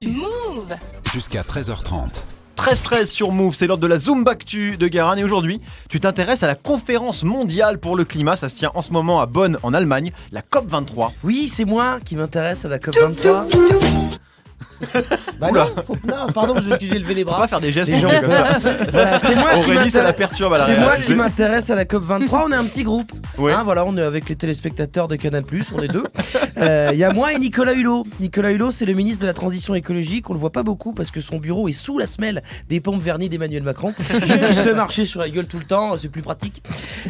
Move. Jusqu'à 13h30. 13-13 sur Move, c'est l'heure de la Zoombactu de Guérin. Et aujourd'hui, tu t'intéresses à la conférence mondiale pour le climat. Ça se tient en ce moment à Bonn, en Allemagne, la COP23. Oui, c'est moi qui m'intéresse à la COP23. Bah Oula. non, pardon, j'ai levé les Faut bras. pas faire des gestes Les gens comme ça. Voilà, c'est moi qui Aurélie, ça la m'intéresse. perturbe à la C'est réalité. moi qui m'intéresse à la COP23. On est un petit groupe. Ouais. Voilà, on est avec les téléspectateurs de Canal+, on est deux. Il y a moi et Nicolas Hulot. Nicolas Hulot, c'est le ministre de la Transition écologique. On le voit pas beaucoup parce que son bureau est sous la semelle des pompes vernies d'Emmanuel Macron. Il se fait marcher sur la gueule tout le temps, c'est plus pratique.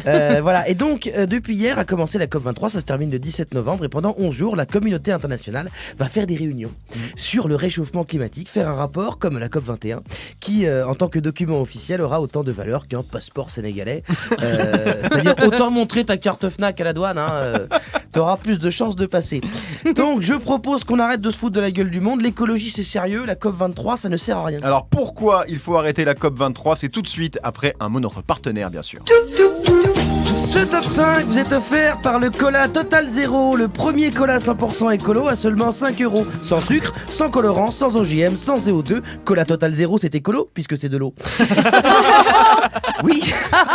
Voilà. Et donc, depuis hier a commencé la COP23. Ça se termine le 17 novembre. Et pendant 11 jours, la communauté internationale va faire des réunions sur le réchauffement climatique, faire un rapport comme la COP21 qui, en tant que document officiel, aura autant de valeur qu'un passeport sénégalais. C'est-à-dire autant montrer ta carte FNAC à la douane, t'auras plus de chances de passer. Donc je propose qu'on arrête de se foutre de la gueule du monde. L'écologie c'est sérieux, la COP23 ça ne sert à rien. Alors pourquoi il faut arrêter la COP23? C'est tout de suite après un mot de notre partenaire, bien sûr. Ce top 5 vous est offert par le Cola Total Zero, le premier cola 100% écolo à seulement 5 €. Sans sucre, sans colorant, sans OGM, sans CO2. Cola Total Zero c'est écolo puisque c'est de l'eau. Oui,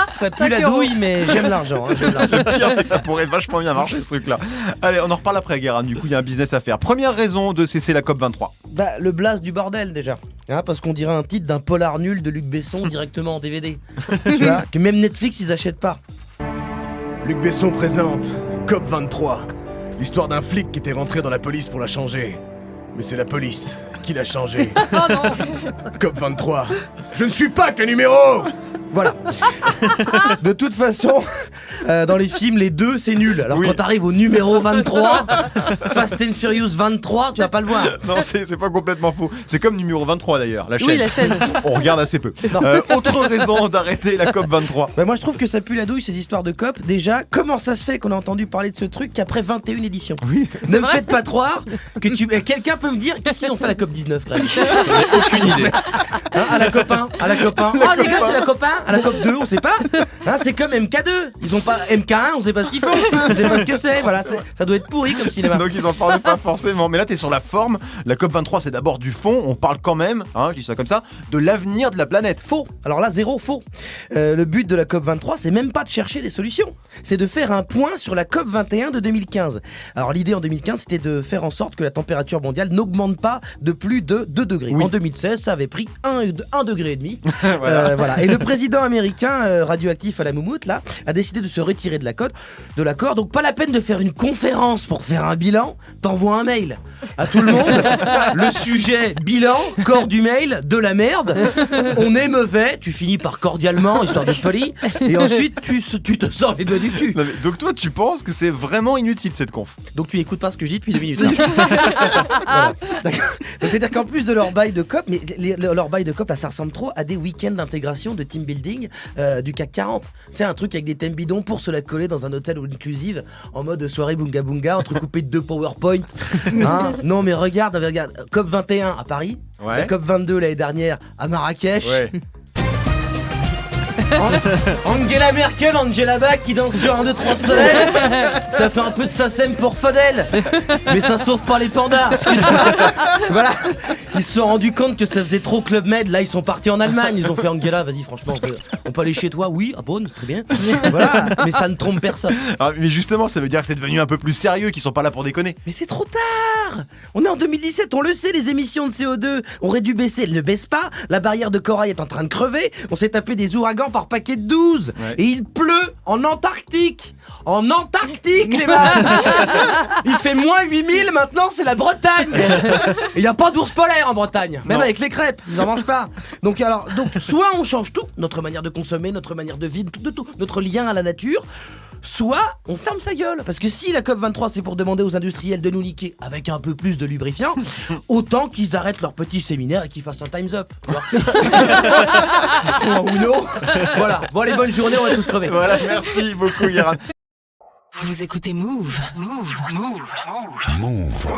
ça pue la douille mais j'aime l'argent. J'aime l'argent. Le pire, c'est que ça pourrait vachement bien marcher ce truc-là. Allez, on en reparle après, Guérin. Du coup, il y a un business à faire. Première raison de cesser la COP23. Bah, le blast du bordel déjà. Parce qu'on dirait un titre d'un polar nul de Luc Besson directement en DVD. Tu vois, que même Netflix ils achètent pas. Luc Besson présente COP23. L'histoire d'un flic qui était rentré dans la police pour la changer. Mais c'est la police qui l'a changé. Oh non. COP23. Je ne suis pas qu'un numéro. Voilà. De toute façon, dans les films, les deux, c'est nul. Alors Oui. quand t'arrives au numéro 23, Fast and Furious 23, tu vas pas le voir. Non, c'est pas complètement faux. C'est comme numéro 23 d'ailleurs, la chaîne. Oui, la chaîne. On regarde assez peu. Autre raison d'arrêter la COP23. Bah moi je trouve que ça pue la douille ces histoires de COP. Déjà, comment ça se fait qu'on a entendu parler de ce truc qu'après 21 éditions? Oui. Ne me faites pas croire que quelqu'un peut me dire qu'est-ce qu'ils ont fait à la COP 19 quand même. Aucune idée. À la COP 1, à la COP 1. Oh les gars, c'est la COP 1, à la COP 2, on sait pas. C'est comme MK2. Ils ont pas MK1, on sait pas ce qu'ils font. On sait pas ce que c'est. Voilà, ça doit être pourri comme cinéma. Donc ils en parlent pas forcément. Mais là, t'es sur la forme. La COP23, c'est d'abord du fond. On parle quand même, je dis ça comme ça, de l'avenir de la planète. Faux. Alors là, zéro faux. Le but de la COP23, c'est même pas de chercher des solutions. C'est de faire un point sur la COP21 de 2015. Alors l'idée en 2015, c'était de faire en sorte que la température mondiale n'augmente pas de plus de 2 degrés. Oui. En 2016, ça avait pris 1,5 degré. Voilà. Voilà. Et le président américain radioactif à la moumoute, là, a décidé de se retirer de l'accord. Donc pas la peine de faire une conférence pour faire un bilan. T'envoies un mail à tout le monde. Le sujet bilan, corps du mail, de la merde. On est mauvais. Tu finis par cordialement, histoire d'être poli. Et ensuite, tu te sors les doigts du cul. Non, mais donc toi, tu penses que c'est vraiment inutile cette conf? Donc tu écoutes pas ce que je dis depuis 2 minutes. Voilà. D'accord. Donc, c'est-à-dire qu'en plus de leur bail de COP, mais leur bail de COP, là, ça ressemble trop à des week-ends d'intégration de team building du CAC 40. Tu sais, un truc avec des thèmes bidons pour se la coller dans un hôtel inclusive en mode soirée bunga bunga, entrecoupé de 2 PowerPoint. Non, mais regarde, COP 21 à Paris, Ouais. la COP 22 l'année dernière à Marrakech. Ouais. Angela Merkel, Angela Bach qui danse sur 1, 2, 3 soleil. Ça fait un peu de SACEM pour Fadel. Mais ça sauve pas les pandas. Excuse-moi. Voilà. Ils se sont rendus compte que ça faisait trop Club Med. Là, ils sont partis en Allemagne. Ils ont fait Angela, vas-y, franchement, on peut aller chez toi. Oui, ah bon, très bien. Voilà. Mais ça ne trompe personne. Mais justement, ça veut dire que c'est devenu un peu plus sérieux, qu'ils sont pas là pour déconner. Mais c'est trop tard. On est en 2017, on le sait, les émissions de CO2 auraient dû baisser, elles ne baissent pas. La barrière de corail est en train de crever. On s'est tapé des ouragans par paquet de 12. Ouais. Et il pleut en Antarctique. En Antarctique, les man. Il fait moins 8000, maintenant c'est la Bretagne. Et il n'y a pas d'ours polaire en Bretagne. Même Non. avec les crêpes, ils en mangent pas. Donc soit on change tout, notre manière de consommer, notre manière de vivre, tout, notre lien à la nature. Soit on ferme sa gueule. Parce que si la COP23 c'est pour demander aux industriels de nous niquer avec un peu plus de lubrifiant, autant qu'ils arrêtent leur petit séminaire et qu'ils fassent un Time's Up. Tu vois. Ils font un Uno. Voilà. Bon, allez, bonne journée, on va tous crever. Voilà, merci beaucoup, Guérin. Vous écoutez Move. Move. Move. Move. Move.